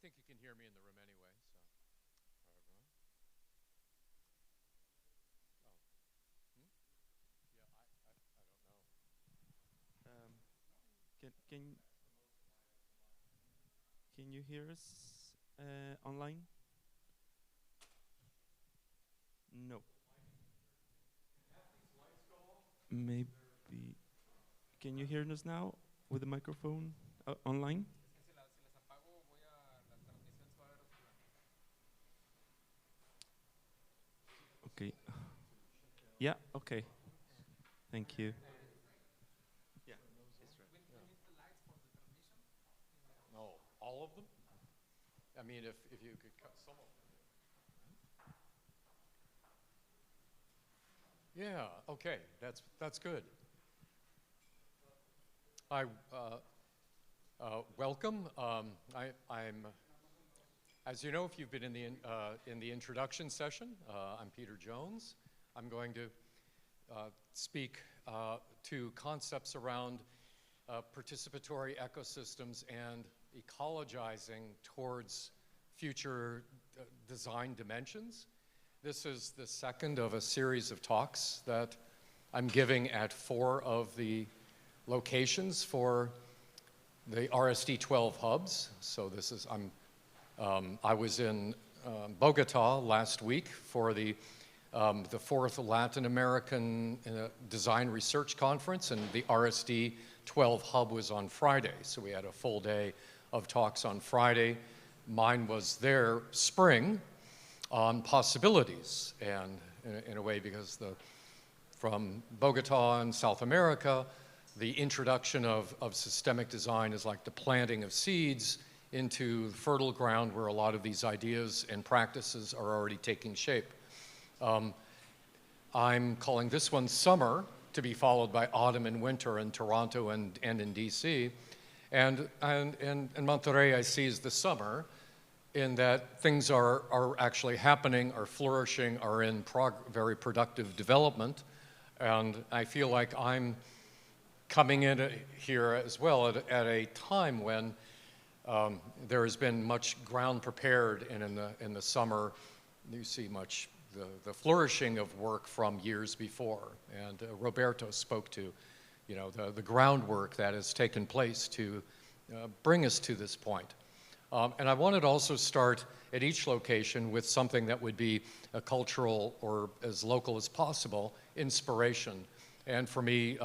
think you can hear me in the room anyway, so. Oh. Yeah, I don't know. Can can can you hear us online? No. Maybe. Can you hear us now with the microphone online? Okay. Yeah. Okay. Thank you. Yeah. No, all of them? I mean, if you could cut some of them. Yeah, okay, that's good. I welcome. I'm, as you know, if you've been in the introduction session, I'm Peter Jones. I'm going to speak to concepts around participatory ecosystems and ecologizing towards future design dimensions. This is the second of a series of talks that I'm giving at 4 of the locations for the RSD12 hubs. So this is, I was in Bogotá last week for the 4th Latin American Design Research Conference, and the RSD12 hub was on Friday. So we had a full day of talks on Friday. Mine was their spring on possibilities, and in a way, because from Bogotá in South America, the introduction of systemic design is like the planting of seeds into fertile ground where a lot of these ideas and practices are already taking shape. I'm calling this one summer, to be followed by autumn and winter in Toronto and in DC. And in Monterrey, I see as the summer, in that things are actually happening, are flourishing, are in very productive development. And I feel like I'm coming in here as well at a time when there has been much ground prepared, and in the summer you see much the flourishing of work from years before. And Roberto spoke to, you know, the groundwork that has taken place to bring us to this point. And I wanted to also start at each location with something that would be a cultural, or as local as possible, inspiration. And for me,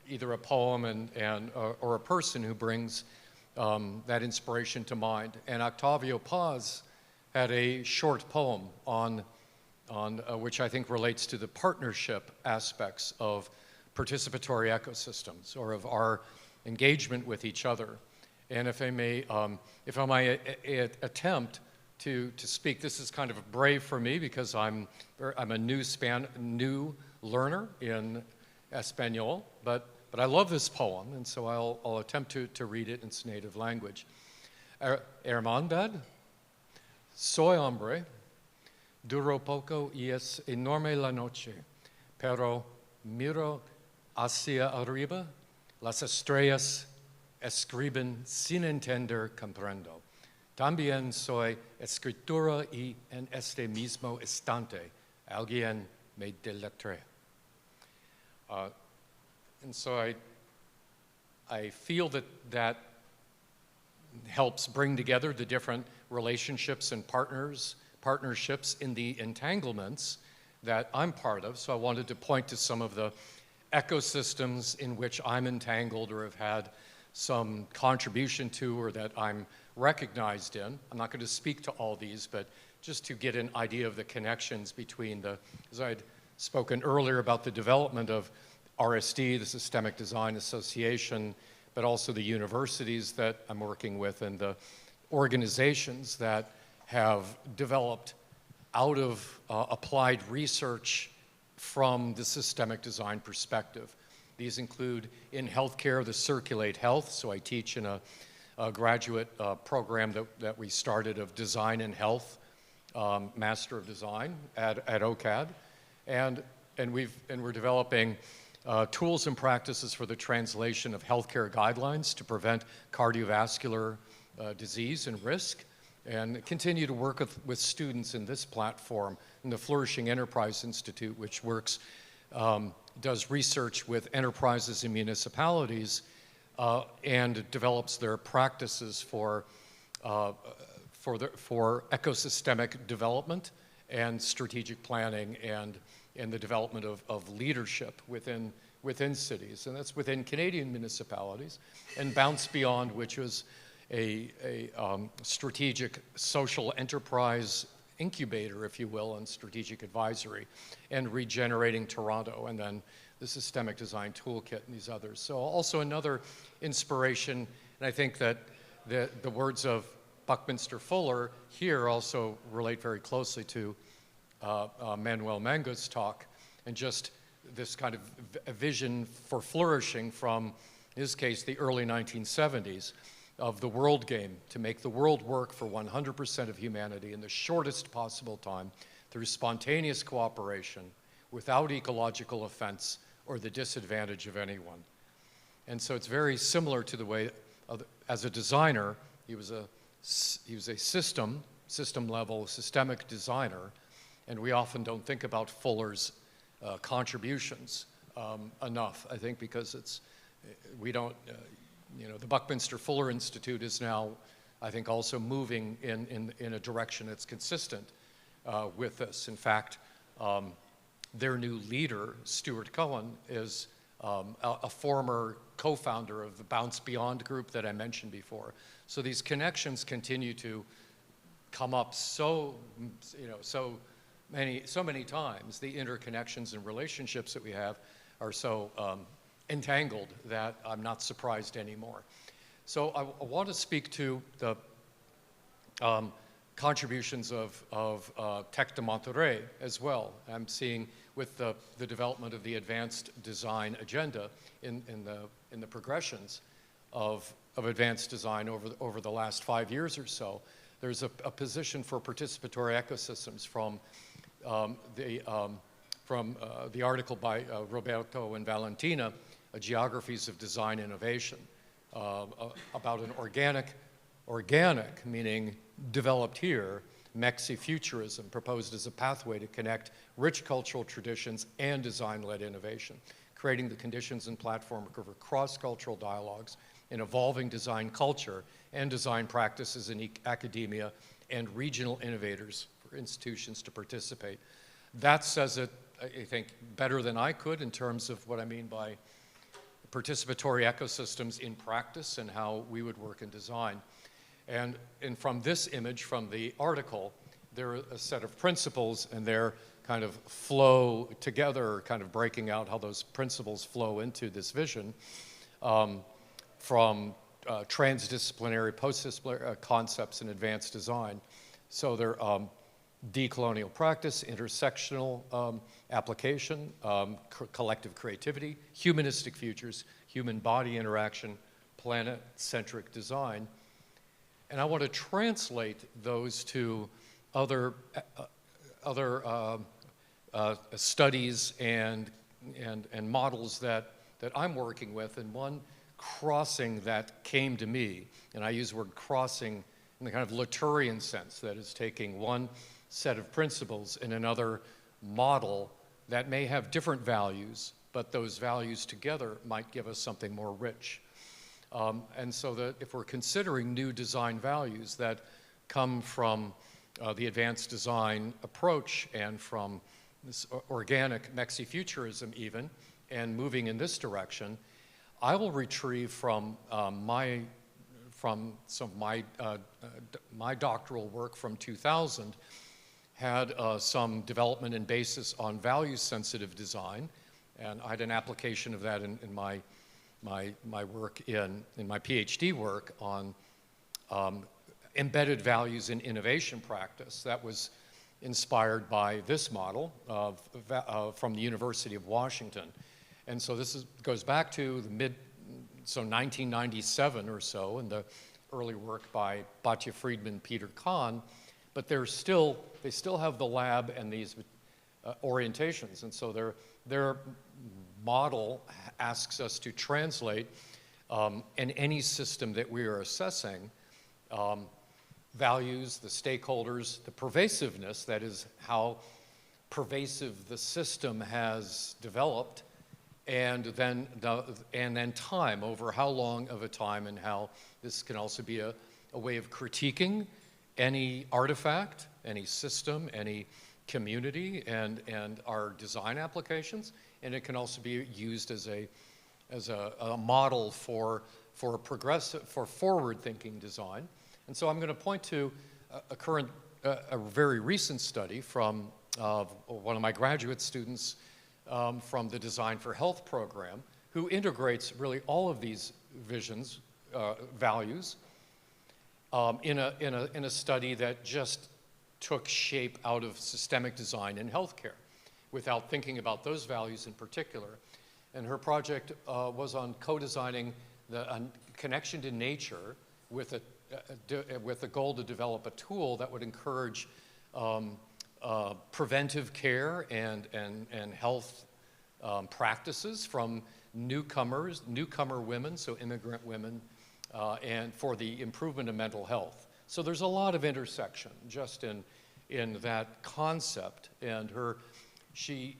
either a poem or a person who brings that inspiration to mind. And Octavio Paz had a short poem on which I think relates to the partnership aspects of participatory ecosystems, or of our engagement with each other. And if I may attempt to speak, this is kind of brave for me because I'm a new learner in Espanol, but I love this poem, and so I'll attempt to read it in its native language. Hermandad, soy hombre, duro poco y es enorme la noche, pero miro hacia arriba, las estrellas escriben sin entender, comprendo. También soy escritura y en este mismo instante alguien me deletrea. And so I feel that helps bring together the different relationships and partnerships in the entanglements that I'm part of. So I wanted to point to some of the ecosystems in which I'm entangled or have had some contribution to, or that I'm recognized in. I'm not going to speak to all these, but just to get an idea of the connections between as I'd spoken earlier about the development of RSD, the Systemic Design Association, but also the universities that I'm working with and the organizations that have developed out of applied research from the systemic design perspective. These include in healthcare, the Circulate Health. So I teach in a graduate program that we started of Design and Health, Master of Design at OCAD. And we're developing tools and practices for the translation of healthcare guidelines to prevent cardiovascular disease and risk, and continue to work with students in this platform, in the Flourishing Enterprise Institute, which works, does research with enterprises and municipalities, and develops their practices for ecosystemic development and strategic planning and the development of leadership within cities. And that's within Canadian municipalities. And Bounce Beyond, which was a strategic social enterprise incubator, if you will, and strategic advisory, and Regenerating Toronto, and then the Systemic Design Toolkit and these others. So also another inspiration, and I think that the words of Buckminster Fuller here also relate very closely to Manuel Manga's talk, and just this kind of a vision for flourishing from, in his case, the early 1970s, of the world game, to make the world work for 100% of humanity in the shortest possible time through spontaneous cooperation without ecological offense or the disadvantage of anyone. And so it's very similar to the way, as a designer, he was a system level, systemic designer, and we often don't think about Fuller's contributions enough, I think, because we don't, the Buckminster Fuller Institute is now, I think, also moving in a direction that's consistent with this. In fact, their new leader, Stuart Cohen, is a former co-founder of the Bounce Beyond group that I mentioned before. So these connections continue to come up so many times. The interconnections and relationships that we have are so entangled that I'm not surprised anymore. So I want to speak to the contributions of Tec de Monterrey as well. I'm seeing with the development of the advanced design agenda in the progressions of advanced design over the last 5 years or so. There's a position for participatory ecosystems from the article by Roberto and Valentina, Geographies of Design Innovation, about an organic, meaning developed here, Mexi-futurism, proposed as a pathway to connect rich cultural traditions and design-led innovation, creating the conditions and platform for cross-cultural dialogues in evolving design culture and design practices in academia and regional innovators for institutions to participate. That says it, I think, better than I could in terms of what I mean by participatory ecosystems in practice and how we would work in design. And from this image, from the article, there are a set of principles, and they're kind of flow together, kind of breaking out how those principles flow into this vision from transdisciplinary, post-disciplinary concepts in advanced design. So they're decolonial practice, intersectional application, collective creativity, humanistic futures, human body interaction, planet-centric design. And I want to translate those to other studies and models that I'm working with, and one crossing that came to me, and I use the word crossing in the kind of Latourian sense, that is taking one set of principles in another model that may have different values, but those values together might give us something more rich. And so that if we're considering new design values that come from the advanced design approach and from this organic Mexi-futurism even, and moving in this direction, I will retrieve from my doctoral work from 2000, had some development and basis on value-sensitive design, and I had an application of that in my work in my PhD work on embedded values in innovation practice. That was inspired by this model from the University of Washington. And so this goes back to the 1997 or so, and the early work by Batya Friedman, Peter Kahn, but they still have the lab and these orientations. And so their model asks us to translate in any system that we are assessing values, the stakeholders, the pervasiveness, that is how pervasive the system has developed, and then time, over how long of a time, and how this can also be a way of critiquing any artifact, any system, any community, and our design applications. And it can also be used as a model for forward-thinking design. And so I'm going to point to a very recent study from one of my graduate students from the Design for Health program, who integrates really all of these visions, values, in a study that just took shape out of systemic design in healthcare, without thinking about those values in particular. And her project was on co-designing the connection to nature with the goal to develop a tool that would encourage preventive care and health practices from newcomer women, so immigrant women, and for the improvement of mental health. So there's a lot of intersection just in that concept, and she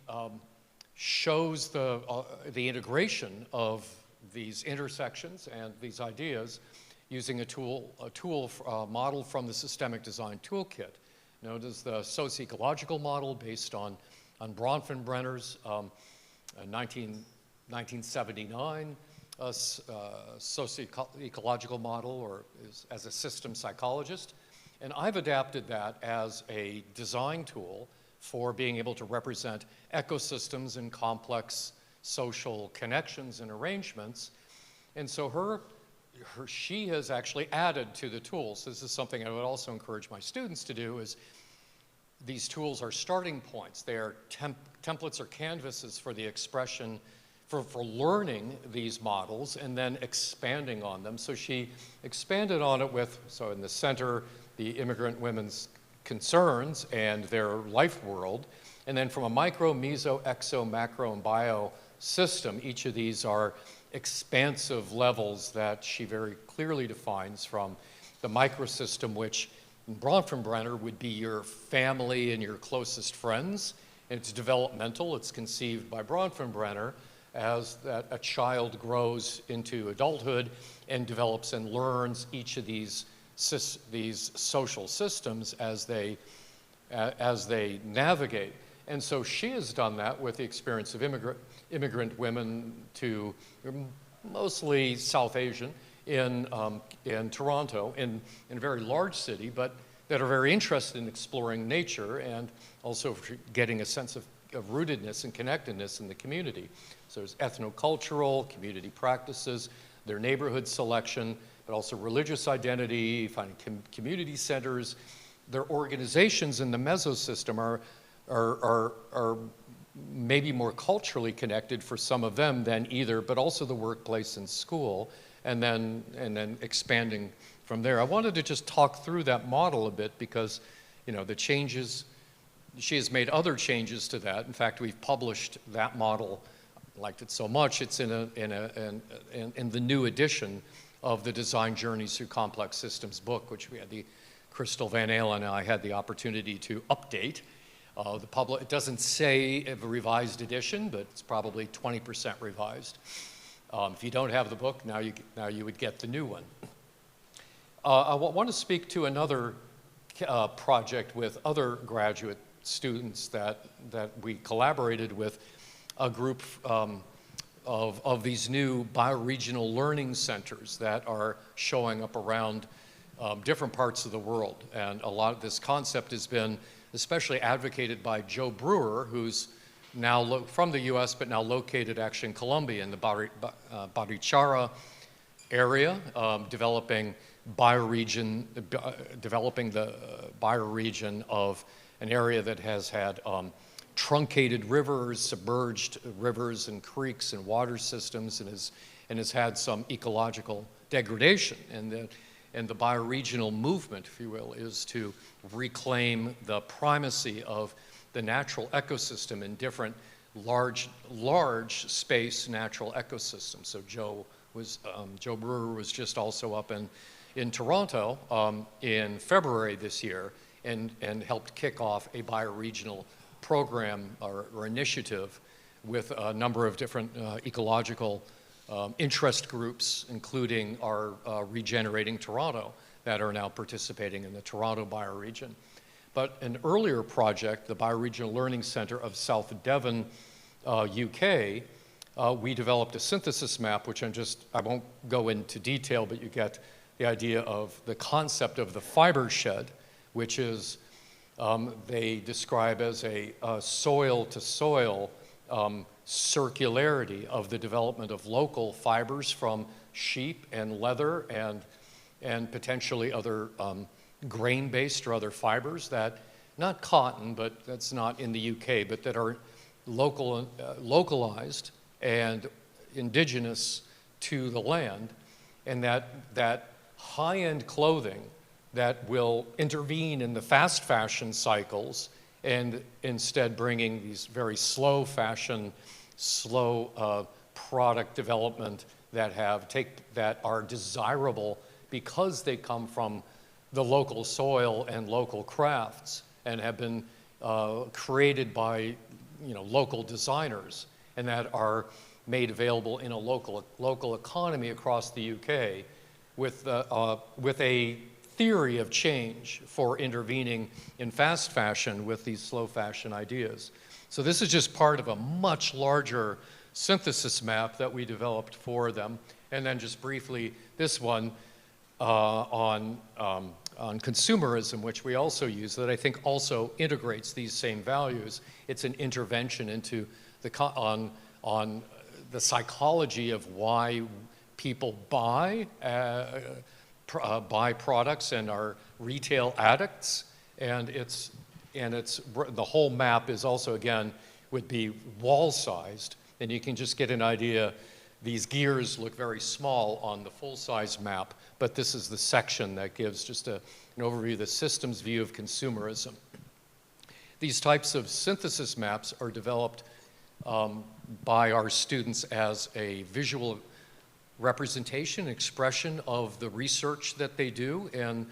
shows the integration of these intersections and these ideas using a model from the Systemic Design Toolkit, known as the socio-ecological model, based on Bronfenbrenner's 1979 socio-ecological model, or as a system psychologist. And I've adapted that as a design tool for being able to represent ecosystems and complex social connections and arrangements. And so she has actually added to the tools. This is something I would also encourage my students to do, is these tools are starting points. They are templates or canvases for the expression, for learning these models and then expanding on them. So she expanded on it with, so in the center, the immigrant women's concerns and their life world. And then from a micro, meso, exo, macro, and bio system, each of these are expansive levels that she very clearly defines, from the microsystem, which in Bronfenbrenner would be your family and your closest friends. And it's developmental. It's conceived by Bronfenbrenner as that a child grows into adulthood and develops and learns each of these social systems as they navigate. And so she has done that with the experience of immigrant women to mostly South Asian in Toronto, in a very large city, but that are very interested in exploring nature and also getting a sense of rootedness and connectedness in the community. So there's ethnocultural, community practices, their neighborhood selection, but also religious identity, finding community centers. Their organizations in the mesosystem are maybe more culturally connected for some of them than either, but also the workplace and school, and then expanding from there. I wanted to just talk through that model a bit because, the changes, she has made other changes to that. In fact, we've published that model. I liked it so much, it's in the new edition of the Design Journeys Through Complex Systems book, which we had Crystal Van Alen and I had the opportunity to update. It doesn't say a revised edition, but it's probably 20% revised. If you don't have the book, now you would get the new one. I want to speak to another project with other graduate students that we collaborated with, a group of these new bioregional learning centers that are showing up around different parts of the world. And a lot of this concept has been especially advocated by Joe Brewer, who's now from the US, but now located actually in Colombia in the Barichara area, developing the bioregion of an area that has had truncated rivers, submerged rivers and creeks and water systems, and has had some ecological degradation. And the bioregional movement, if you will, is to reclaim the primacy of the natural ecosystem in different large space natural ecosystems. So Joe Brewer was just also up in in Toronto in February this year and helped kick off a bioregional program or initiative with a number of different ecological interest groups, including our Regenerating Toronto, that are now participating in the Toronto bioregion. But an earlier project, the Bioregional Learning Center of South Devon, UK, we developed a synthesis map, which I won't go into detail, but you get the idea of the concept of the fiber shed, which is, they describe as a soil-to-soil circularity of the development of local fibers from sheep and leather and potentially other grain-based or other fibers that, not cotton, but that's not in the UK, but that are localized and indigenous to the land, and that high-end clothing that will intervene in the fast fashion cycles and instead bringing these very slow fashion, slow product development that are desirable because they come from the local soil and local crafts and have been created by local designers and that are made available in a local economy across the UK with a theory of change for intervening in fast fashion with these slow fashion ideas. So this is just part of a much larger synthesis map that we developed for them. And then just briefly, this one on consumerism, which we also use, that I think also integrates these same values. It's an intervention into on the psychology of why people buy products and are retail addicts, and the whole map is also, again, would be wall-sized, and you can just get an idea. These gears look very small on the full-size map, but this is the section that gives just an overview of the systems view of consumerism. These types of synthesis maps are developed by our students as a visual representation, expression of the research that they do, and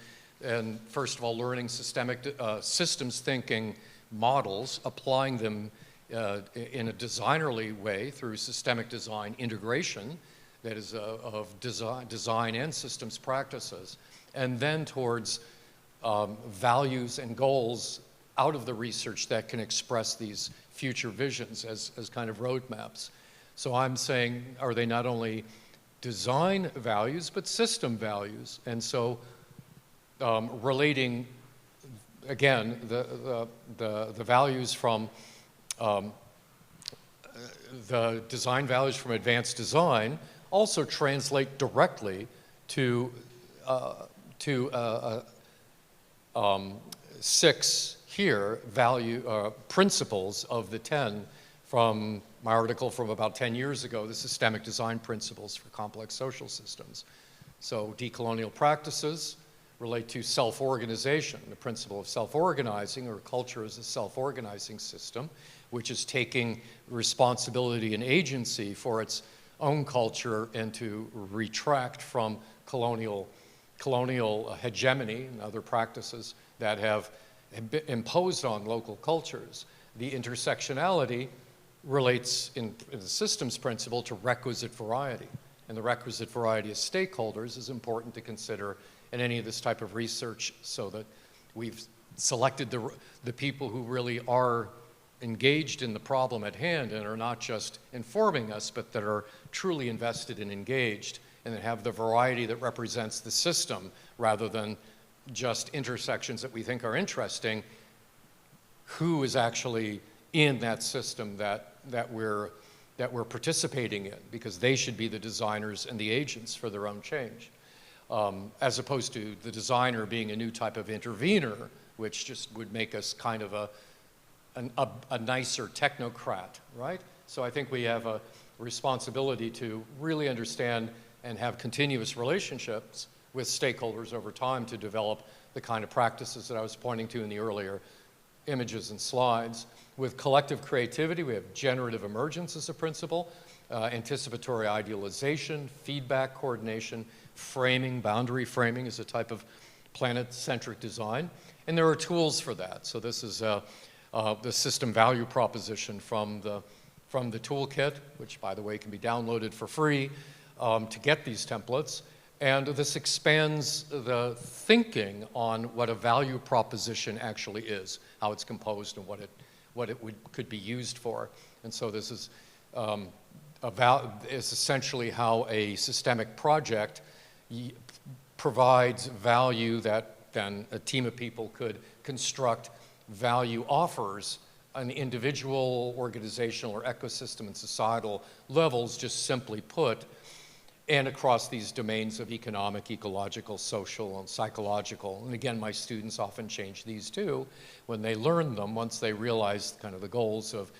first of all, learning systemic systems thinking models, applying them in a designerly way through systemic design integration, that is of design and systems practices, and then towards values and goals out of the research that can express these future visions as kind of roadmaps. So I'm saying, are they not only design values, but system values? And so relating, again, the values from, the design values from advanced design also translate directly to 6 here principles of the 10 from my article from about 10 years ago, the systemic design principles for complex social systems. So decolonial practices relate to self-organization, the principle of self-organizing, or culture as a self-organizing system, which is taking responsibility and agency for its own culture and to retract from colonial hegemony and other practices that have imposed on local cultures. The intersectionality relates in the systems principle to requisite variety. And the requisite variety of stakeholders is important to consider in any of this type of research, so that we've selected the people who really are engaged in the problem at hand and are not just informing us, but that are truly invested and engaged and that have the variety that represents the system rather than just intersections that we think are interesting. Who is actually in that system that we're participating in, because they should be the designers and the agents for their own change, as opposed to the designer being a new type of intervener, which just would make us kind of a nicer technocrat, right? So I think we have a responsibility to really understand and have continuous relationships with stakeholders over time to develop the kind of practices that I was pointing to in the earlier images and slides. With collective creativity, we have generative emergence as a principle, anticipatory idealization, feedback coordination, framing, boundary framing is a type of planet-centric design, and there are tools for that. So this is the system value proposition from the toolkit, which, by the way, can be downloaded for free to get these templates. And this expands the thinking on what a value proposition actually is, how it's composed, and what it could be used for. And so this is essentially how a systemic project provides value that then a team of people could construct value offers on individual, organizational, or ecosystem and societal levels, just simply put, and across these domains of economic, ecological, social, and psychological. And again, my students often change these too when they learn them, once they realize kind of the goals of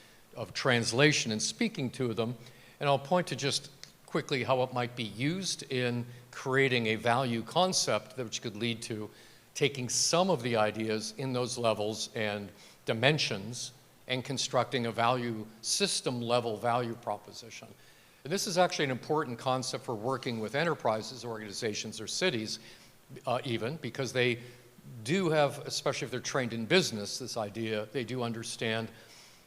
translation and speaking to them. And I'll point to just quickly how it might be used in creating a value concept which could lead to taking some of the ideas in those levels and dimensions and constructing a value system level value proposition. And this is actually an important concept for working with enterprises, organizations, or cities even, because they do have, especially if they're trained in business, this idea, they do understand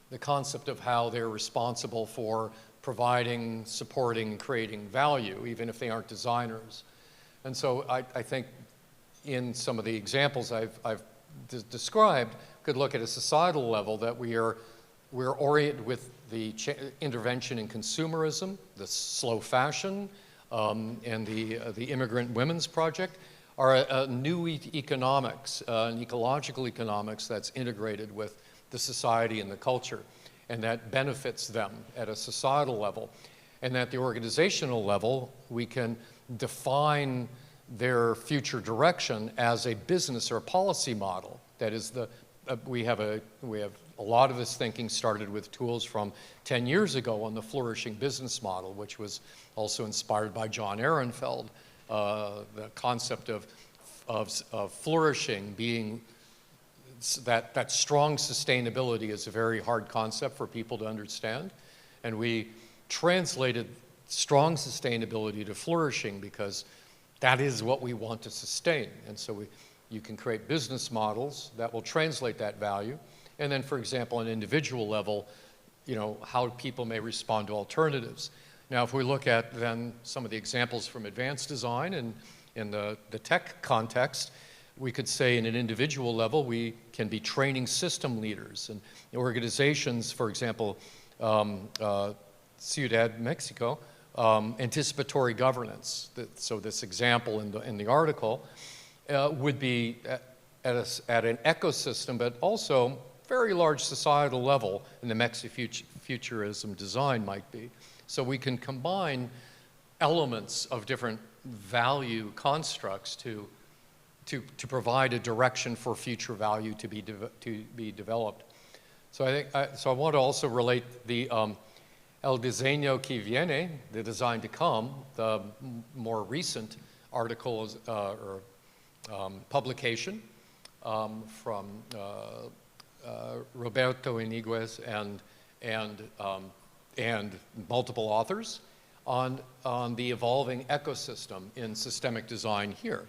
the concept of how they're responsible for providing, supporting, and creating value, even if they aren't designers. And so I think in some of the examples I've described, could look at a societal level that we're oriented with the intervention in consumerism, the slow fashion, and the immigrant women's project are a new economics, an ecological economics that's integrated with the society and the culture, and that benefits them at a societal level. And at the organizational level, we can define their future direction as a business or a policy model. That is, we have a lot of this thinking started with tools from 10 years ago on the flourishing business model, which was also inspired by John Ehrenfeld, the concept of flourishing being that strong sustainability is a very hard concept for people to understand. And we translated strong sustainability to flourishing because that is what we want to sustain. And so you can create business models that will translate that value. And then, for example, on an individual level, how people may respond to alternatives. Now, if we look at then some of the examples from advanced design and in the tech context, we could say in an individual level, we can be training system leaders. And organizations, for example, Ciudad Mexico, anticipatory governance. So this example in the article would be at an ecosystem, but also very large societal level in the Mexi-futurism design might be. So we can combine elements of different value constructs to provide a direction for future value to be developed. So I want to also relate the El Diseño que Viene, the design to come, the more recent article or publication from Roberto Iniguez and multiple authors on the evolving ecosystem in systemic design here.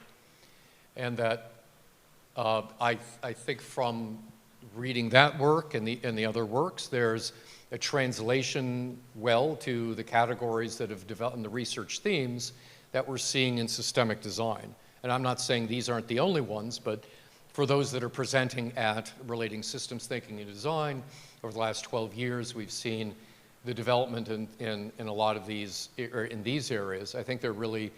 And that I think from reading that work and the other works, there's a translation well to the categories that have developed in the research themes that we're seeing in systemic design. And I'm not saying these aren't the only ones, but for those that are presenting at relating systems thinking and design, over the last 12 years, we've seen the development in a lot of these, or in these areas. I think they're really,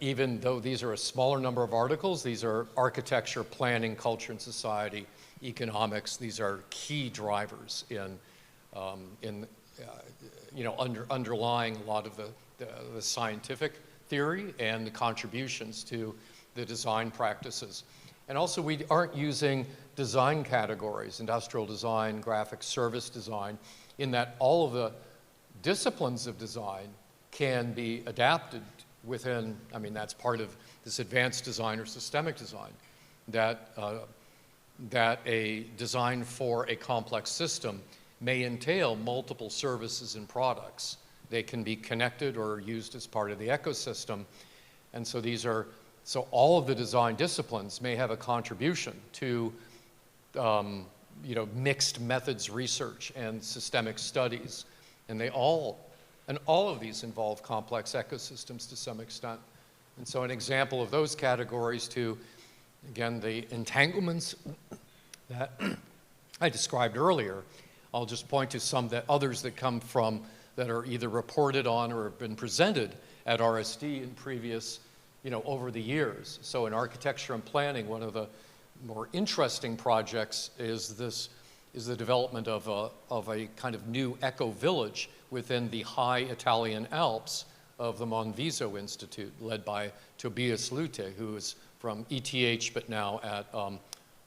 even though these are a smaller number of articles, these are architecture, planning, culture and society, economics. These are key drivers underlying a lot of the scientific theory and the contributions to the design practices. And also, we aren't using design categories, industrial design, graphic service design, in that all of the disciplines of design can be adapted within, that's part of this advanced design or systemic design, that a design for a complex system may entail multiple services and products. They can be connected or used as part of the ecosystem. And so so all of the design disciplines may have a contribution to mixed methods research and systemic studies. And all of these involve complex ecosystems to some extent. And so an example of those categories too, again, the entanglements that I described earlier. I'll just point to some others that come from, that are either reported on or have been presented at RSD in previous, over the years. So in architecture and planning, one of the more interesting projects is the development of a kind of new eco-village within the high Italian Alps of the Monviso Institute, led by Tobias Lute, who is from ETH, but now at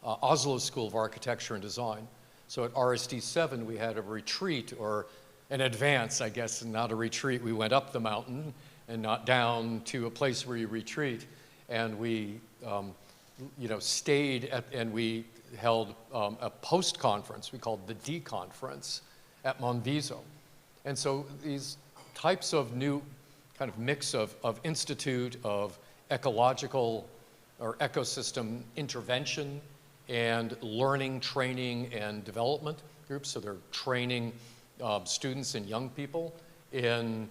Oslo School of Architecture and Design. So at RSD 7, we had a retreat, or an advance, I guess, and not a retreat. We went up the mountain and not down to a place where you retreat. And we, stayed and we held a post-conference we called the D Conference at Monviso. And so these types of new kind of mix of institute, of ecological or ecosystem intervention and learning, training, and development groups. So they're training students and young people in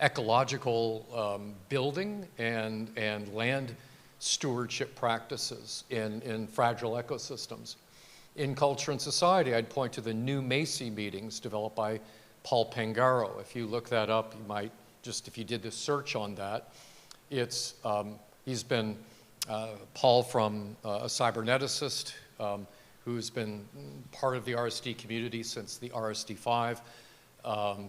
ecological building and land stewardship practices in fragile ecosystems. In culture and society, I'd point to the new Macy meetings developed by Paul Pangaro. If you look that up, you might just, if you did the search on that, he's been Paul from a cyberneticist who's been part of the RSD community since the RSD 5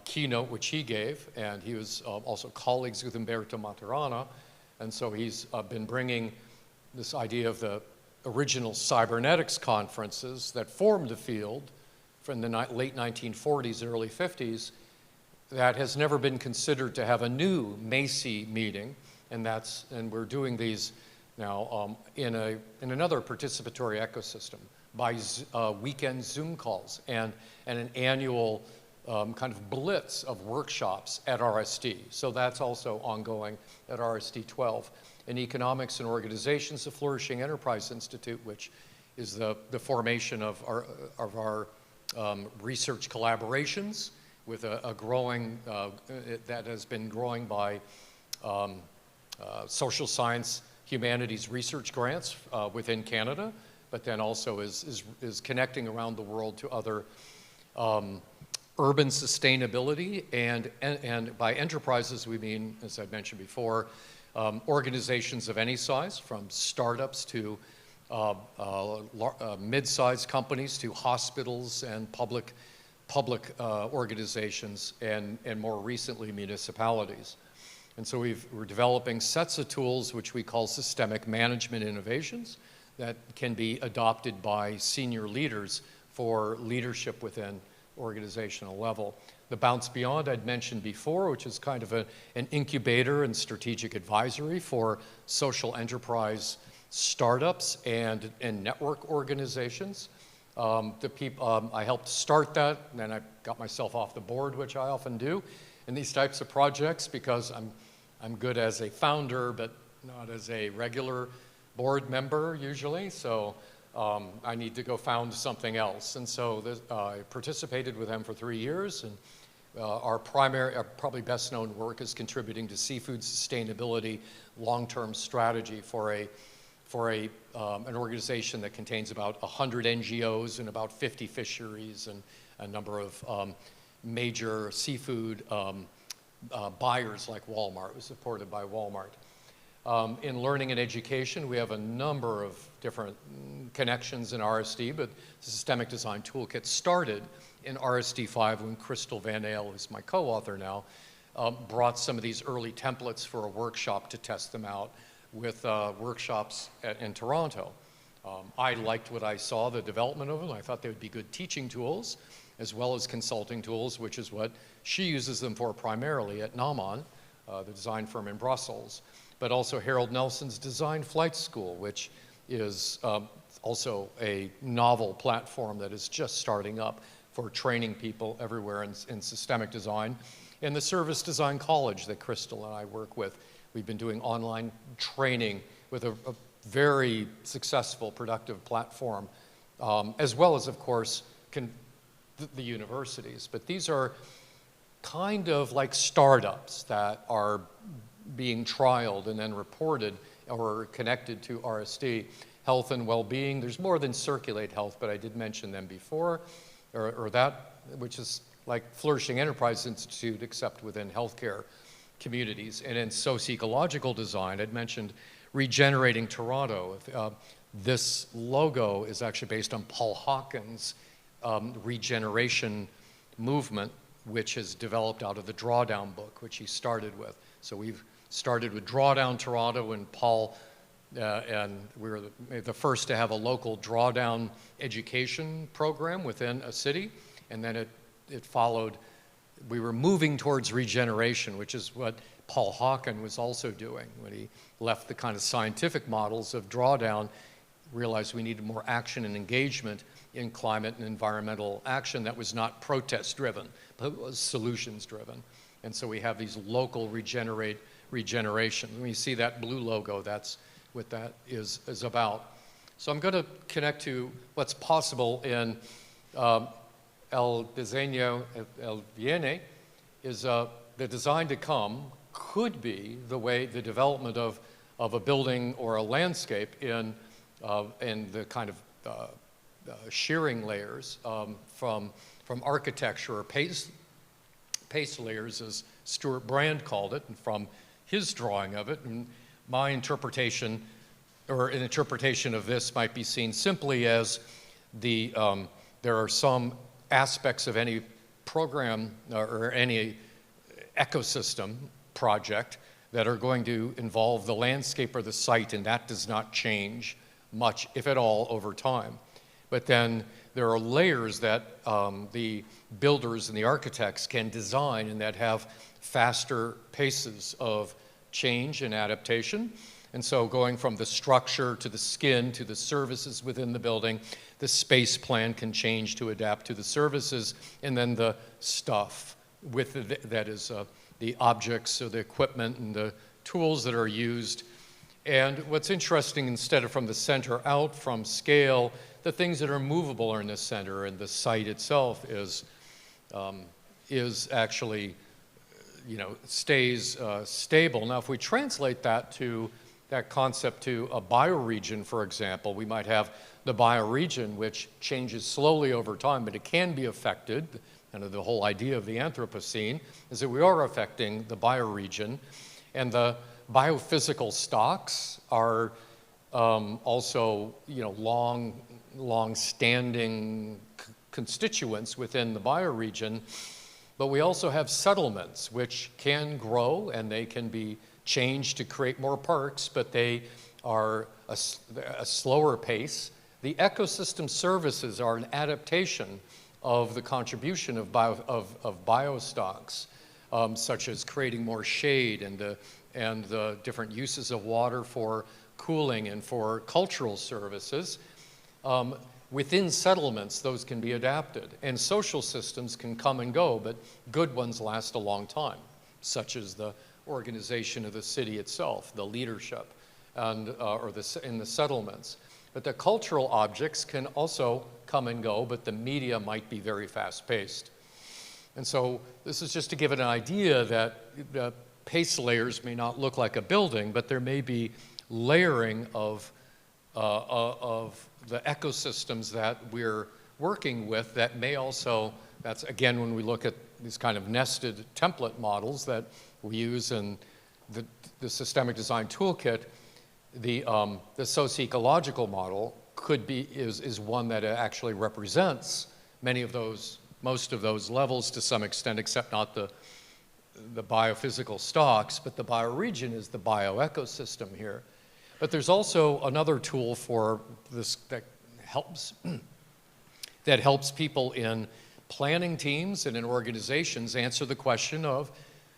keynote which he gave, and he was also colleagues with Umberto Maturana, and so he's been bringing this idea of the original cybernetics conferences that formed the field from the late 1940s, early 50s, that has never been considered to have a new Macy meeting, and we're doing these now in another participatory ecosystem by weekend Zoom calls and an annual kind of blitz of workshops at RSD. So that's also ongoing at RSD 12. In Economics and Organizations, the Flourishing Enterprise Institute, which is the formation of our research collaborations with a growing, that has been growing by social science, humanities research grants within Canada, but then also is connecting around the world to other urban sustainability, and by enterprises we mean, as I mentioned before, organizations of any size, from startups to mid-sized companies to hospitals and public organizations, and more recently municipalities. And so we're developing sets of tools which we call systemic management innovations that can be adopted by senior leaders for leadership within organizational level. The Bounce Beyond I'd mentioned before, which is kind of an incubator and strategic advisory for social enterprise startups and network organizations. I helped start that, and then I got myself off the board, which I often do in these types of projects, because I'm good as a founder, but not as a regular board member usually. So I need to go found something else. And so I participated with them for 3 years, and our probably best known work is contributing to seafood sustainability long-term strategy for an organization that contains about 100 NGOs and about 50 fisheries and a number of major seafood buyers like Walmart. It was supported by Walmart. In learning and education, we have a number of different connections in RSD, but the Systemic Design Toolkit started in RSD 5 when Crystal Van Ale, who's my co-author now, brought some of these early templates for a workshop to test them out with workshops in Toronto. I liked what I saw, the development of them. I thought they would be good teaching tools as well as consulting tools, which is what she uses them for primarily at Nauman, the design firm in Brussels, but also Harold Nelson's Design Flight School, which is also a novel platform that is just starting up for training people everywhere in systemic design. In the Service Design College that Crystal and I work with, we've been doing online training with a very successful, productive platform, as well as, of course, the universities. But these are kind of like startups that are being trialed and then reported or connected to RSD. Health and well-being, there's more than Circulate Health, but I did mention them before, or that, which is like Flourishing Enterprise Institute, except within healthcare communities. And in socio-ecological design, I'd mentioned Regenerating Toronto. This logo is actually based on Paul Hawken's regeneration movement, which is developed out of the Drawdown book, which he started with. So we've started with Drawdown Toronto, and Paul, and we were the first to have a local drawdown education program within a city, and then it followed. We were moving towards regeneration, which is what Paul Hawken was also doing when he left the kind of scientific models of drawdown, realized we needed more action and engagement in climate and environmental action that was not protest-driven, but was solutions-driven. And so we have these local regeneration. When you see that blue logo, that's what that is about. So I'm going to connect to what's possible in El Diseño El Viene, is the design to come could be the development of a building or a landscape in the kind of shearing layers from architecture, or paste layers, as Stuart Brand called it, and from his drawing of it. And my interpretation, or an interpretation of this, might be seen simply as there are some aspects of any program or any ecosystem project that are going to involve the landscape or the site, and that does not change much, if at all, over time. But then there are layers that the builders and the architects can design and that have faster paces of change and adaptation. And so going from the structure to the skin to the services within the building, the space plan can change to adapt to the services, and then the stuff that is the objects or the equipment and the tools that are used. And what's interesting, instead of from the center out, from scale, the things that are movable are in the center, and the site itself is actually, stays stable. Now, if we translate that concept to a bioregion, for example, we might have the bioregion, which changes slowly over time, but it can be affected. And the whole idea of the Anthropocene is that we are affecting the bioregion, and the biophysical stocks are also, long-standing constituents within the bioregion. But we also have settlements, which can grow, and they can be changed to create more parks, but they are a slower pace. The ecosystem services are an adaptation of the contribution of biostocks, such as creating more shade and the different uses of water for cooling and for cultural services. Within settlements, those can be adapted, and social systems can come and go, but good ones last a long time, such as the organization of the city itself, the leadership, and in the settlements. But the cultural objects can also come and go, but the media might be very fast-paced. And so this is just to give it an idea that the pace layers may not look like a building, but there may be layering of the ecosystems that we're working with that may also, that's again when we look at these kind of nested template models that we use in the systemic design toolkit, the socio-ecological model is one that actually represents most of those levels to some extent, except not the biophysical stocks, but the bioregion is the bioecosystem here. But there's also another tool for this that helps people in planning teams and in organizations answer the question of,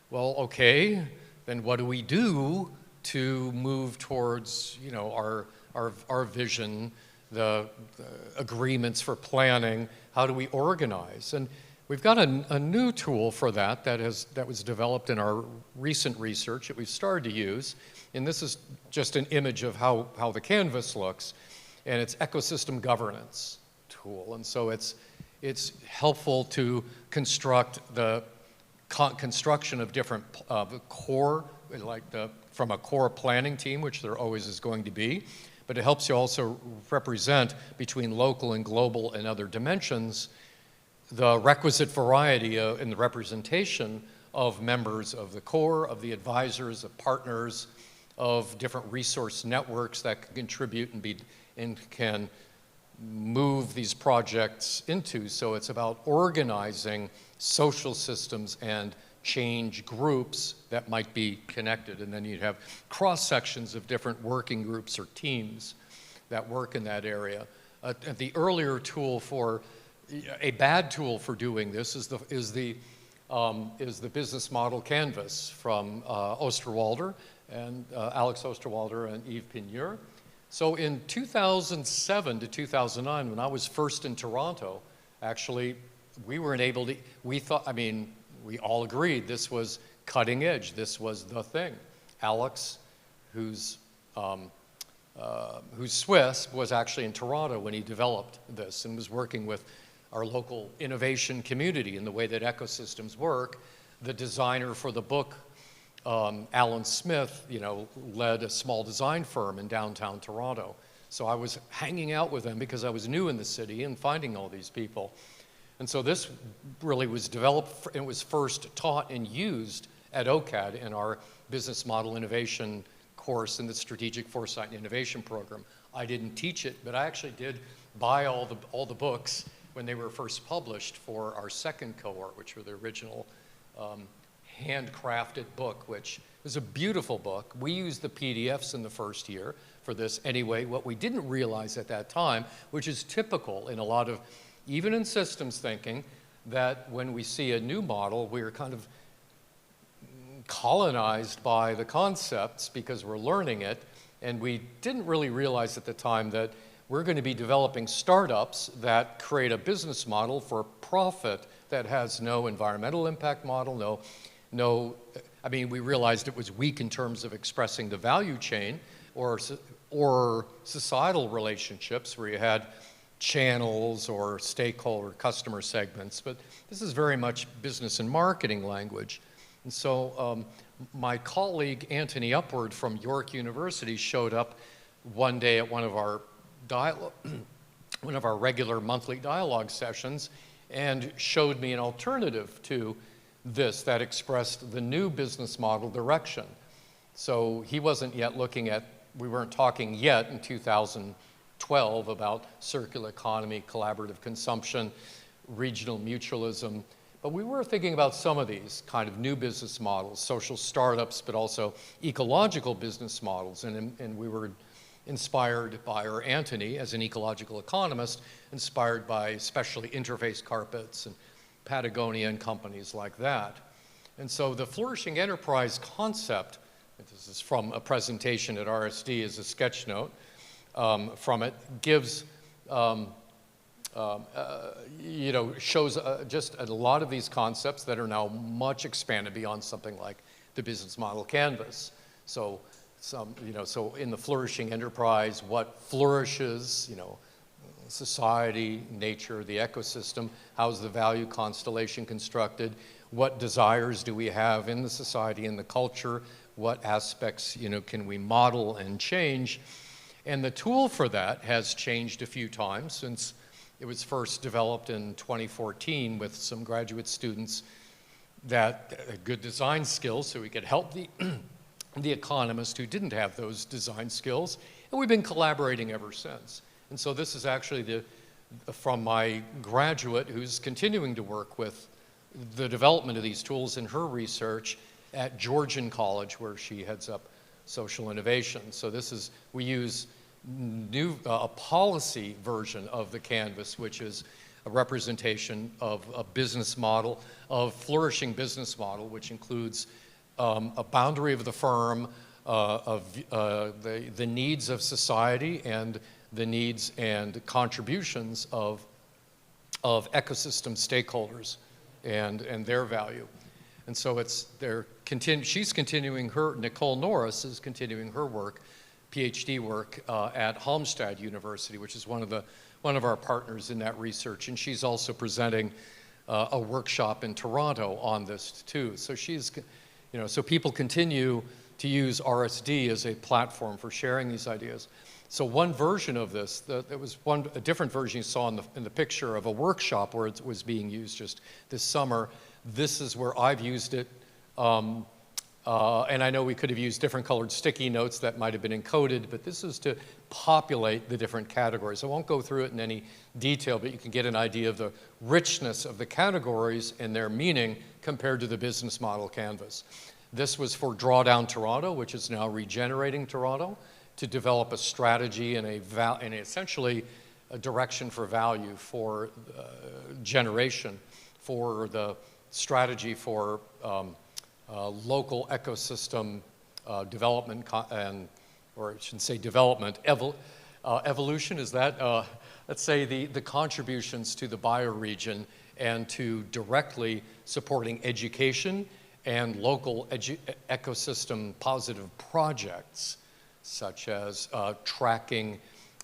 well, okay, then what do we do to move towards, our vision, the agreements for planning? How do we organize? And We've got a new tool for that that was developed in our recent research that we've started to use. And this is just an image of how the canvas looks. And it's ecosystem governance tool. And so it's helpful to construct the construction of different core, from a core planning team, which there always is going to be. But it helps you also represent between local and global and other dimensions the requisite variety in the representation of members of the core, of the advisors, of partners, of different resource networks that can contribute and can move these projects into. So it's about organizing social systems and change groups that might be connected. And then you'd have cross-sections of different working groups or teams that work in that area. The earlier tool a bad tool for doing this is the business model canvas from Osterwalder and Alex Osterwalder and Yves Pigneur. So in 2007 to 2009, when I was first in Toronto, actually, we weren't able to, we all agreed this was cutting edge, this was the thing. Alex, who's Swiss, was actually in Toronto when he developed this and was working with our local innovation community in the way that ecosystems work. The designer for the book, Alan Smith, led a small design firm in downtown Toronto. So I was hanging out with them because I was new in the city and finding all these people. And so this really was developed, it was first taught and used at OCAD in our business model innovation course in the Strategic Foresight and Innovation program. I didn't teach it, but I actually did buy all the books when they were first published for our second cohort, which were the original handcrafted book, which was a beautiful book. We used the PDFs in the first year for this anyway. What we didn't realize at that time, which is typical in a lot of, even in systems thinking, that when we see a new model, we're kind of colonized by the concepts because we're learning it, and we didn't really realize at the time that we're going to be developing startups that create a business model for profit that has no environmental impact model, we realized it was weak in terms of expressing the value chain or societal relationships where you had channels or stakeholder customer segments, but this is very much business and marketing language. And so my colleague Anthony Upward from York University showed up one day at one of our regular monthly dialogue sessions and showed me an alternative to this that expressed the new business model direction. So he wasn't yet we weren't talking yet in 2012 about circular economy, collaborative consumption, regional mutualism, but we were thinking about some of these kind of new business models, social startups, but also ecological business models, and we were inspired by, or Anthony, as an ecological economist, inspired by especially interface carpets and Patagonia and companies like that. And so the flourishing enterprise concept, this is from a presentation at RSD as a sketch note from it, gives, shows just a lot of these concepts that are now much expanded beyond something like the business model canvas. So so in the flourishing enterprise, what flourishes, society, nature, the ecosystem, how's the value constellation constructed, what desires do we have in the society and the culture, what aspects, can we model and change? And the tool for that has changed a few times since it was first developed in 2014 with some graduate students that had good design skills so we could help the economist who didn't have those design skills, and we've been collaborating ever since. And so this is actually from my graduate who's continuing to work with the development of these tools in her research at Georgetown College, where she heads up social innovation. So we use a policy version of the canvas, which is a representation of a business model, of flourishing business model, which includes a boundary of the firm, of the needs of society and the needs and contributions of ecosystem stakeholders. and their value. And so she's continuing Nicole Norris is continuing her work, PhD work at Halmstad University, which is one of our partners in that research. And she's also presenting a workshop in Toronto on this too. So so people continue to use RSD as a platform for sharing these ideas. So one version of this, there was a different version you saw in the picture of a workshop where it was being used just this summer. This is where I've used it. And I know we could have used different colored sticky notes that might have been encoded, but this is to populate the different categories. I won't go through it in any detail, but you can get an idea of the richness of the categories and their meaning compared to the business model canvas. This was for Drawdown Toronto, which is now Regenerating Toronto, to develop a strategy and essentially a direction for value for generation, for the strategy for local ecosystem development, or I shouldn't say development, evolution is that, let's say the contributions to the bioregion and to directly supporting education and local ecosystem positive projects, such as tracking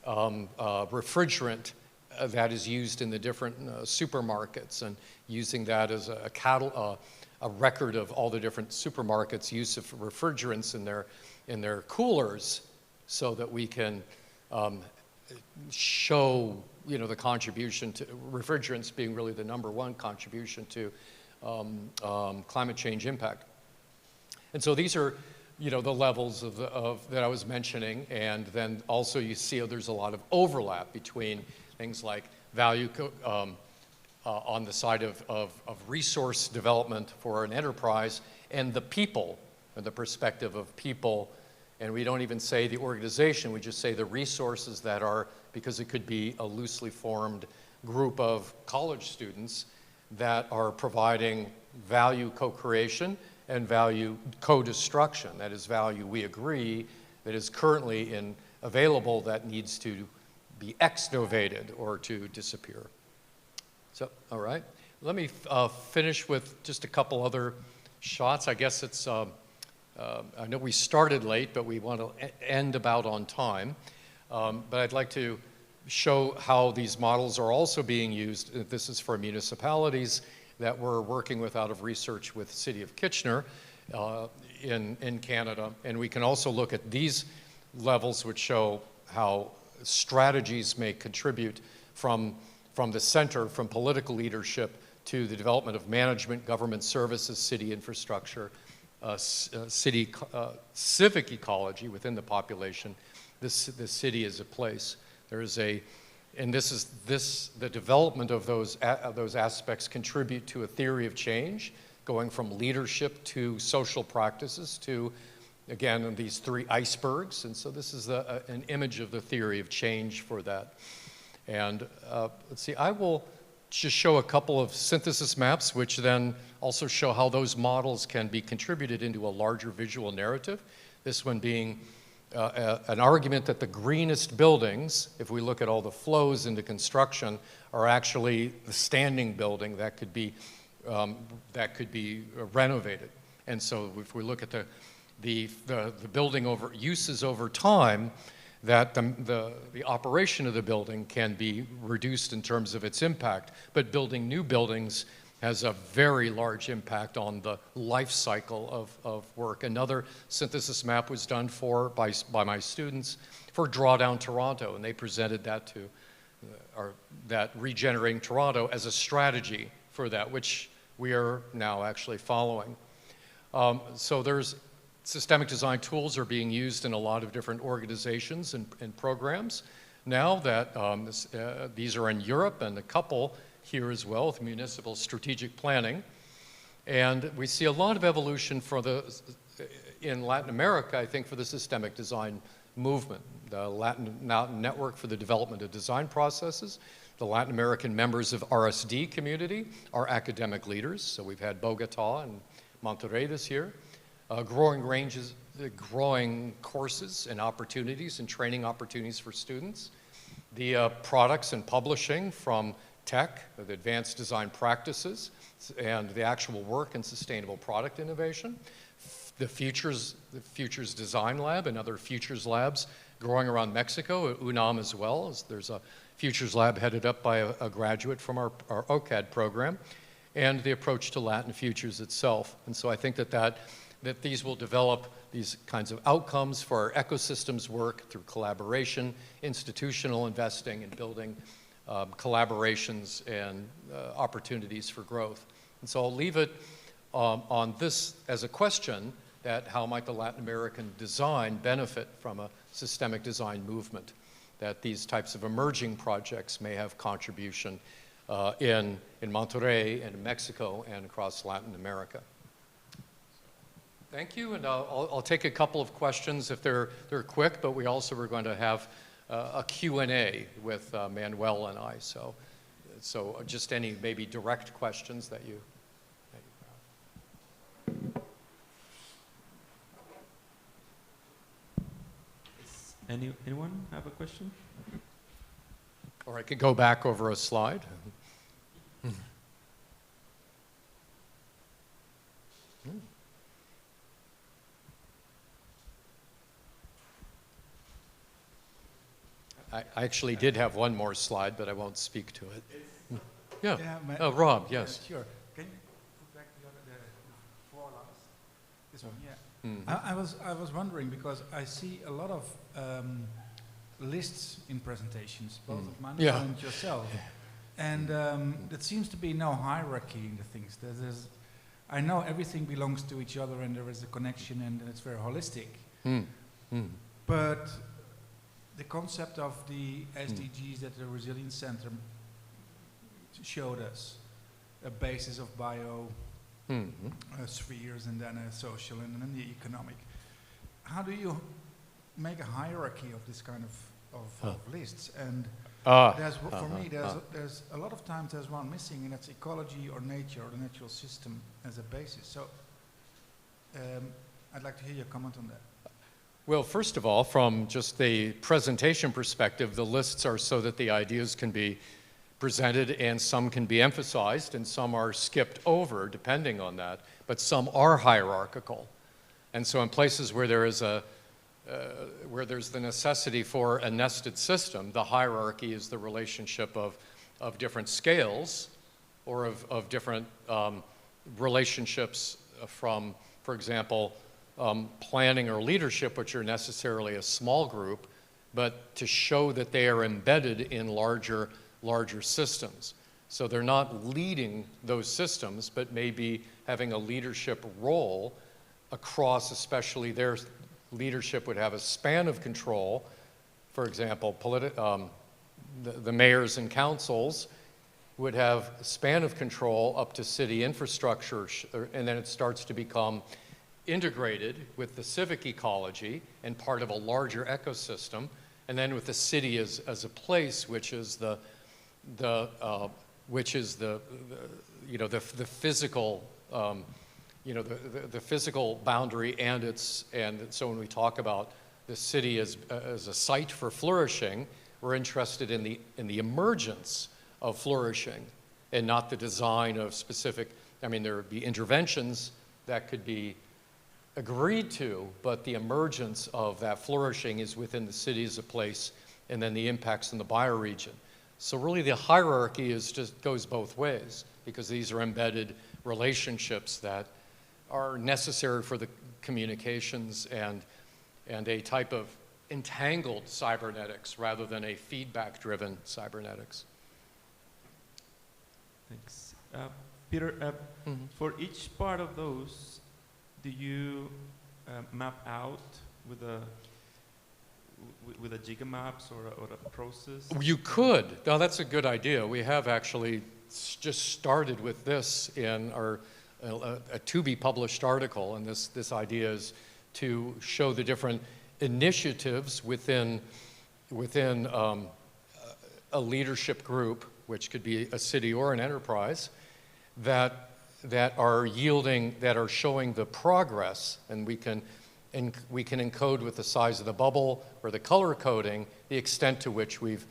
refrigerant that is used in the different supermarkets and using that as a record of all the different supermarkets' use of refrigerants in their coolers, so that we can show the contribution to refrigerants being really the #1 contribution to climate change impact. And so these are the levels that I was mentioning, and then also you see there's a lot of overlap between things like value on the side of resource development for an enterprise and the people, and the perspective of people. And we don't even say the organization, we just say the resources that are, because it could be a loosely formed group of college students that are providing value co-creation and value co-destruction. That is value we agree that is currently available that needs to be exnovated or to disappear. So, all right. Let me finish with just a couple other shots. I guess it's, I know we started late, but we want to end about on time. But I'd like to show how these models are also being used. This is for municipalities that we're working with out of research with the City of Kitchener in Canada. And we can also look at these levels, which show how strategies may contribute from the center, from political leadership to the development of management, government services, city infrastructure, civic ecology within the population. The city is a place. There is and the development of those aspects contribute to a theory of change, going from leadership to social practices to, again, these 3 icebergs. And so this is an image of the theory of change for that. And let's see, I will just show a couple of synthesis maps, which then also show how those models can be contributed into a larger visual narrative. This one being an argument that the greenest buildings, if we look at all the flows into construction, are actually the standing building that could be renovated. And so if we look at the building uses over time, that the operation of the building can be reduced in terms of its impact, but building new buildings has a very large impact on the life cycle of work. Another synthesis map was done by my students for Drawdown Toronto, and they presented that to that Regenerating Toronto as a strategy for that, which we are now actually following. So there's systemic design tools are being used in a lot of different organizations and programs now that these are in Europe and a couple here as well with municipal strategic planning. And we see a lot of evolution in Latin America, I think, for the systemic design movement. The Latin Network for the Development of Design Processes, the Latin American members of RSD community are academic leaders. So we've had Bogotá and Monterrey this year. Growing courses and opportunities and training opportunities for students. The products and publishing from tech, the advanced design practices, and the actual work in sustainable product innovation. The Futures Design Lab and other Futures Labs growing around Mexico, at UNAM as well. There's a Futures Lab headed up by a graduate from our OCAD program, and the approach to Latin Futures itself. And so I think that these will develop these kinds of outcomes for our ecosystems work through collaboration, institutional investing, and building collaborations and opportunities for growth. And so I'll leave it on this as a question, that how might the Latin American design benefit from a systemic design movement, that these types of emerging projects may have contribution in Monterrey and in Mexico and across Latin America. Thank you, and I'll take a couple of questions if they're quick, but we also are going to have a Q&A with Manuel and I, so just any maybe direct questions that you have. Anyone have a question? Or I could go back over a slide. I actually did have one more slide, but I won't speak to it. Yeah. Oh, Rob, yes. Sure. Can you put back the four last? This one, yeah. I was wondering, because I see a lot of lists in presentations, both of Manuel and yourself, and there seems to be no hierarchy in the things. I know everything belongs to each other, and there is a connection, and it's very holistic. But the concept of the SDGs that the Resilience Center showed us, a basis of bio spheres, and then a social, and then the economic. How do you make a hierarchy of this kind of lists? And for me, there's a lot of times there's one missing, and that's ecology or nature or the natural system as a basis. So I'd like to hear your comment on that. Well, first of all, from just the presentation perspective, the lists are so that the ideas can be presented, and some can be emphasized and some are skipped over depending on that, but some are hierarchical. And so in places where there is where there's the necessity for a nested system, the hierarchy is the relationship of different scales, or of different relationships from, for example, planning or leadership, which are necessarily a small group, but to show that they are embedded in larger systems. So they're not leading those systems, but maybe having a leadership role across, especially their leadership would have a span of control. For example, the mayors and councils would have a span of control up to city infrastructure, and then it starts to become integrated with the civic ecology and part of a larger ecosystem, and then with the city as a place which is the physical the physical boundary, and so when we talk about the city as a site for flourishing, we're interested in the emergence of flourishing and not the design of specific. I mean, there would be interventions that could be agreed to, but the emergence of that flourishing is within the city as a place, and then the impacts in the bioregion. So really the hierarchy goes both ways, because these are embedded relationships that are necessary for the communications and a type of entangled cybernetics rather than a feedback-driven cybernetics. Thanks. Peter, for each part of those, do you map out with a gigamaps or a process? You could. Now that's a good idea. We have actually just started with this in our a to-be-published article, and this idea is to show the different initiatives within a leadership group, which could be a city or an enterprise, that are showing the progress, and we can encode with the size of the bubble or the color coding the extent to which we've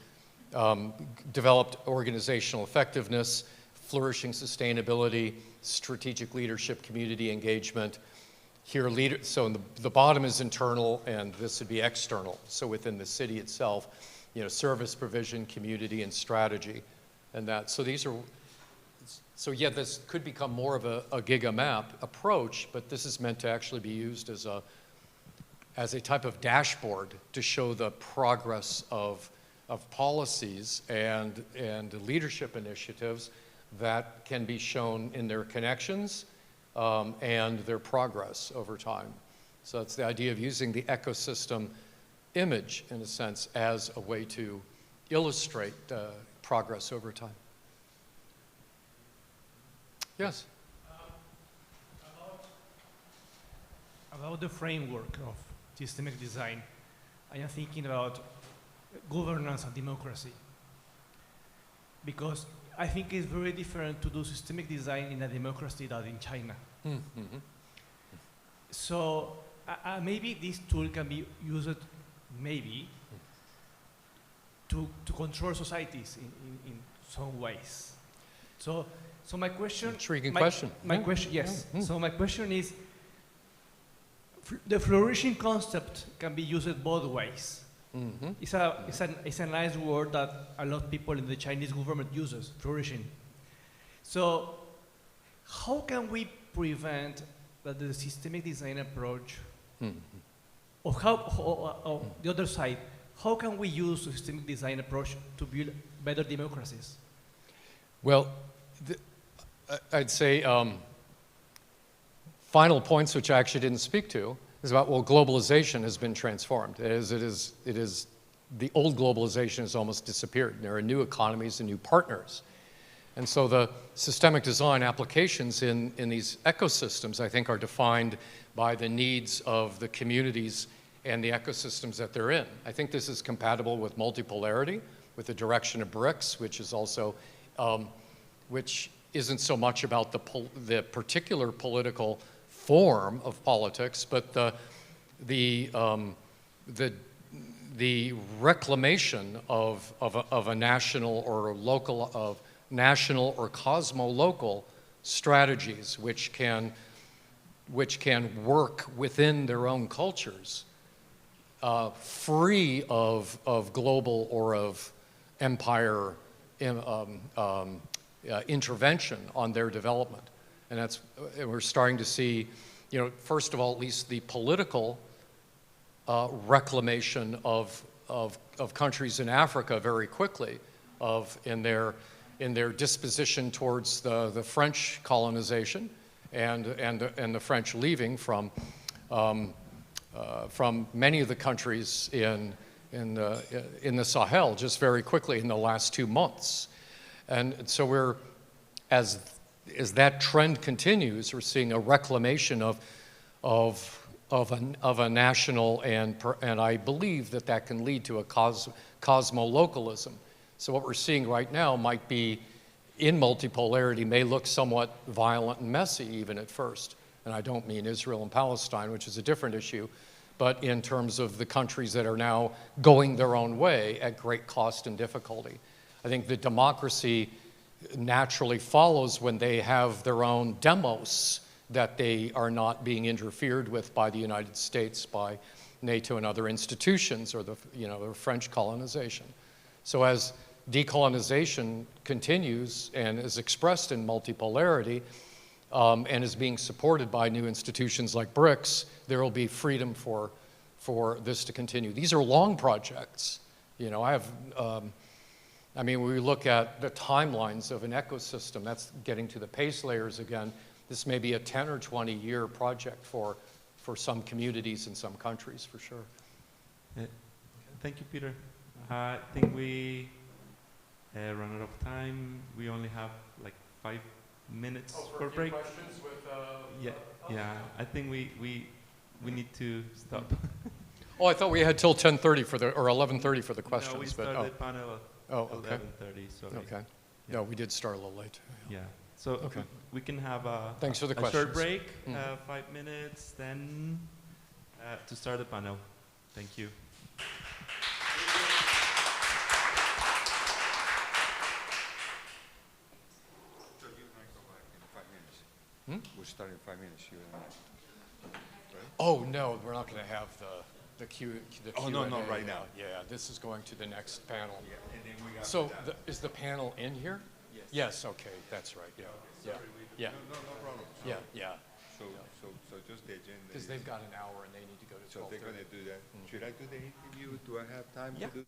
developed organizational effectiveness, flourishing sustainability, strategic leadership, community engagement. Here, so the bottom is internal, and this would be external. So within the city itself, service provision, community, and strategy, and that. So these are. So yeah, this could become more of a giga map approach, but this is meant to actually be used as a type of dashboard to show the progress of policies and leadership initiatives that can be shown in their connections and their progress over time. So it's the idea of using the ecosystem image, in a sense, as a way to illustrate progress over time. Yes? About the framework of systemic design, I am thinking about governance and democracy. Because I think it's very different to do systemic design in a democracy than in China. Mm-hmm. So maybe this tool can be used, maybe, to control societies in some ways. So my question... Intriguing question. My question, yes. Mm-hmm. So my question is, the flourishing concept can be used both ways. Mm-hmm. It's a nice word that a lot of people in the Chinese government uses, flourishing. So how can we prevent that the systemic design approach, or the other side, how can we use the systemic design approach to build better democracies? Well, I'd say final points, which I actually didn't speak to, is about, well, globalization has been transformed. It is the old globalization has almost disappeared. There are new economies and new partners. And so the systemic design applications in these ecosystems, I think, are defined by the needs of the communities and the ecosystems that they're in. I think this is compatible with multipolarity, with the direction of BRICS, which is also, which isn't so much about the particular political form of politics, but the reclamation of a national or local, of national or cosmo-local strategies which can work within their own cultures, free of global or of empire intervention on their development. And we're starting to see, first of all, at least the political reclamation of countries in Africa very quickly, in their disposition towards the French colonization and the French leaving from many of the countries in the Sahel just very quickly in the last 2 months. And so as that trend continues, we're seeing a reclamation of a national, and I believe that can lead to a cosmo-localism. So what we're seeing right now might be, in multipolarity, may look somewhat violent and messy even at first. And I don't mean Israel and Palestine, which is a different issue, but in terms of the countries that are now going their own way at great cost and difficulty. I think the democracy naturally follows when they have their own demos, that they are not being interfered with by the United States, by NATO and other institutions, or the French colonization. So as decolonization continues and is expressed in multipolarity and is being supported by new institutions like BRICS, there will be freedom for this to continue. These are long projects. When we look at the timelines of an ecosystem, that's getting to the pace layers again. This may be a 10 or 20 year project for some communities in some countries, for sure. Thank you, Peter. I think we run out of time. We only have like 5 minutes for break. Questions with, yeah. I think we need to stop. Oh, I thought we had till 10:30 or 11:30 for the questions. No, we started the panel at 11:30. Sorry. Okay. Yeah. No, we did start a little late. Yeah. So okay. We can have Thanks for the a questions. short break, 5 minutes, then to start the panel. Thank you. We'll start in 5 minutes. You and I. Oh, no, we're not going to have the Q. Oh, no, no, Q&A. right now. Yeah, this is going to the next panel. Yeah, and then we got. So is the panel in here? Yes. Yes, okay, that's right, yeah, yeah, yeah, No problem. So, yeah. So just the agenda. Because is- they've got an hour and they need to go to So they're 12:30. gonna do that. Should I do the interview? Do I have time Yeah. to do?